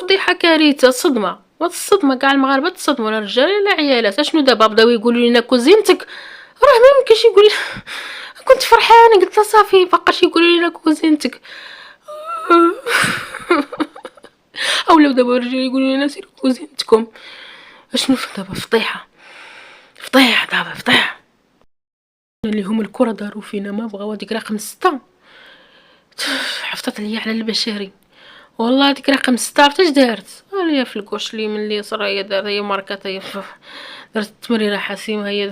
فضيحه كارثه صدمه والصدمه كاع المغاربه تصدموا لا رجال لا عيالات. اشنو دابا بداو يقولوا لنا كوزينتك؟ راه ما يمكنش يقول. كنت فرحانه قلت له صافي بقاش يقولوا لنا كوزينتك. اولاو دابا الرجال يقولوا لنا سيروا كوزينتكم. اشنو دابا؟ فضيحه فضيحه دابا فضيحه. اللي هما الكره داروا فينا ما بغاو. هذيك رقم 6 حفظت ليا على البشري والله. هذيك رقم 6 عرفت اش دارت؟ هي في الكوش لي من اليسار هي دارت، هي ماركات، هي درت التمريره حاسمه هي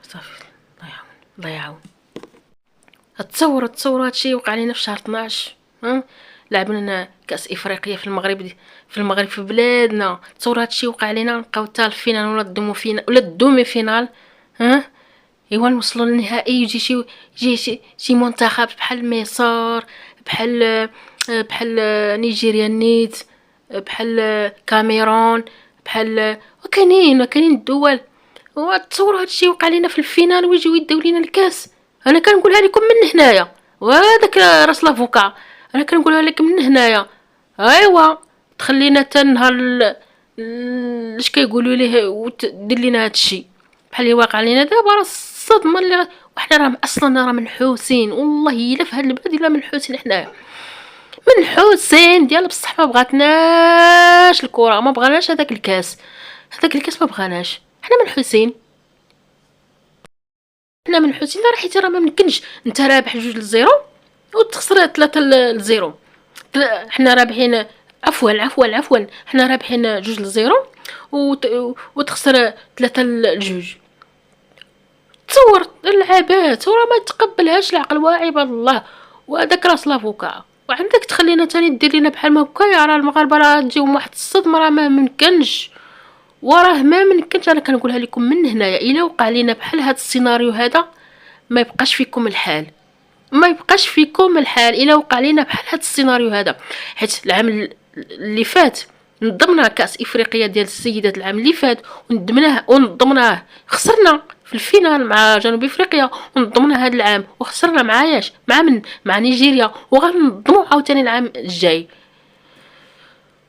صافي. الله يعاون الله يعاون. تصور هادشي وقع علينا في شهر 12. لعبنا كاس افريقيا في المغرب، في بلادنا. تصور هادشي وقع علينا، نبقاو حتى الفينال ولا الدومو فينال ولا الدومي فينال. ايوا نوصلوا للنهائي يجي شي منتخب بحال مصر، بحال نيجيريا نيت، بحال كاميرون، بحال وكاينين الدول. وتصوروا هادشي وقع علينا في الفينال ويجيو يديو لينا الكاس. انا كنقولها لكم من هنايا، وهذاك راس لافوكا انا كنقولها لكم من هنايا. ايوا تخلينا حتى نهار اش كيقولوا ليه ودير لينا هادشي بحال اللي واقع علينا دابا. راه الصدمه اللي وحنا راه اصلا راه منحوسين والله الا في هاد البلاد الا منحوسين حنايا منحوسين ديال بصح. ما بغاتناش الكره، ما بغاناش هذاك الكاس ما بغاناش. حنا منحوسين راه حيت راه ما ممكنش انت رابح 2-0 وتخسر 3-0. حنا رابحين عفوا حنا رابحين 2-0 وتخسر 3-2. تصور اللعابات وراه ما يتقبلهاش العقل واعي بالله. وهذاك راس لافوكا وعندك تخلينا تاني دير لينا بحال ما هكايا. راه المغاربه راه تجيهم واحد الصدمه، راه ما ممكنش وراه ما ممكنش. انا كنقولها لكم من هنايا الا وقع لينا بحال هذا السيناريو هذا ما يبقاش فيكم الحال، الا وقع لينا بحال هذا السيناريو هذا. حيت العام اللي فات نظمنا كاس افريقيا ديال السيدات العام اللي فات ونظمناه خسرنا في الفينال مع جنوب افريقيا، ونظمنا هذا العام وخسرنا مع ياش مع نيجيريا، وغنظموا عاوتاني العام الجاي.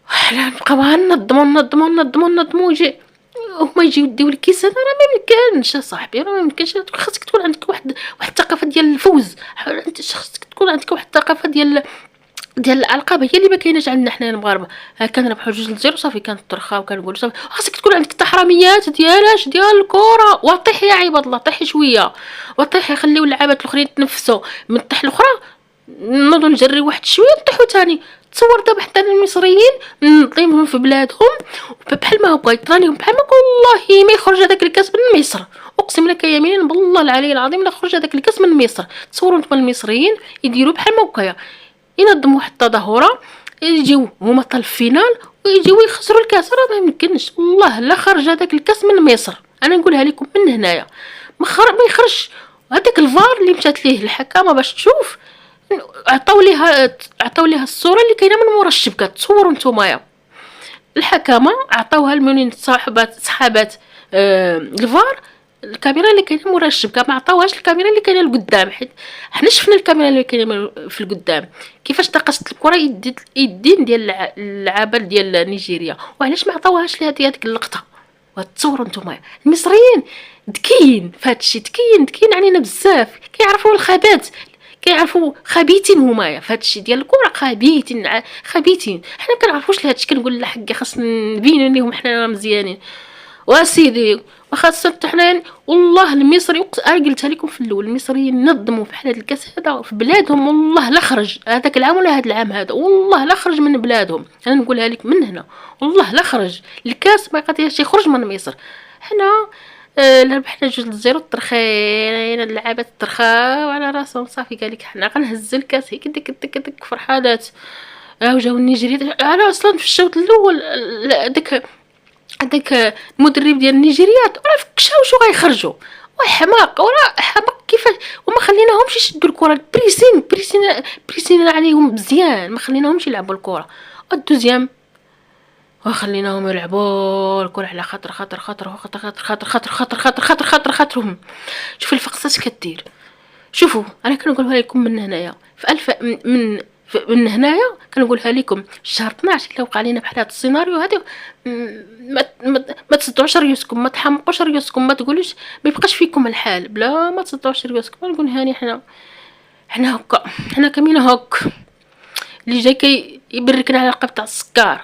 حنا نبقاو ننظموا يجي هما يجيو يديو الكيس هذا. راه ما يمكنش اصاحبي، راه ما يمكنش. خاصك تكون عندك واحد الثقافه ديال الفوز. انت خاصك تكون عندك واحد الثقافه ديال الالقاب، هي اللي ما كايناش عندنا حنا المغاربه. كنربحوا 2-0 صافي كنترخاو كنقولوا صافي. خاصك تكون عندك التحرميات ديال الكره. وطيح يا عباد الله، طيحي شويه وطيحي، خليو اللعابات الاخرين يتنفسوا من الطيح الاخرى. نوضوا نجري واحد شويه نطيحوا ثاني. تصور دابا حتى المصريين نظيمهم في بلادهم بحال ما هكا يطرى لهم بحال ما والله ما يخرج هذاك الكاس من مصر. اقسم لك يمينا بالله العلي العظيم لا خرج هذاك الكاس من مصر. تصوروا نتوما المصريين يديروا بحال ما هكايا، ينظموا واحد التظاهره، يجيو هما حتى الفينال ويجيو يخسروا الكاس. راه ما يمكنش والله لا خرج هذاك الكاس من مصر. انا نقولها لكم من هنايا ما يخرج. هذاك الفار اللي مشات ليه الحكامه باش تشوف، عطاو ليها الصوره اللي كاينه من مورا الشبكه. تصوروا نتوما الحكامه عطاوها لمنين صحابات الفار الكاميرا اللي كاينه مورا الشبكه، ما عطاوهاش الكاميرا اللي كاينه لقدام. حيت حنا شفنا الكاميرا اللي كاينه في القدام كيفاش تقصت الكره يدين ديال اللعابه ديال نيجيريا، وعلاش ما عطاوهاش لهذيك اللقطه. وتصوروا نتوما المصريين ذكيين فهادشي، ذكيين علينا بزاف، كيعرفوا الخبات، كيعرفوا خبيتين هما في هادشي ديال الكره. خبيتين حنا ما كنعرفوش لهادشي. كنقول لا حقي خاص نبينوا لهم حنا مزيانين واسيدي وخاصه حنا والله المصري قلتها لكم في الاول. المصريين نظموا بحال هذا الكاس هذا في بلادهم والله لا خرج هذاك العام ولا هذا العام هذا، والله لا خرج من بلادهم. انا نقولها لك من هنا والله لا خرج الكاس، ما قادرش يخرج من مصر. حنا ربحنا 2-0 ترخينا اللعابات ترخاو على راسهم صافي. قال لك حنا غنهزوا الكاس هيك ديك فرحانات. وجاو النيجيريين. انا اصلا في الشوط الاول هذاك المدرب ديال النيجيريات راه فكشاو شو غيخرجوا وحماق كيفاش وما خليناهمش يشدوا الكره. بريسين عليهم مزيان، ما خليناهمش يلعبوا الكره. الدوزيام وخليناهم يلعبوا الكره على خاطرهم. شوفوا الفقصات كدير. شوفوا انا كنقولها لكم من هنايا من من هنايا كنقولها لكم شهر 12 الا وقع لينا بحال هاد السيناريو هذا، ما تصدعوش ريوسكم، ما تحمقوش ريوسكم، ما تقولوش ما يبقاش فيكم الحال، بلا ما تصدعوش ريوسكم. نقول هاني حنا هكا، حنا كاملين هك. اللي جاي يبركنا على القبط تاع السكر.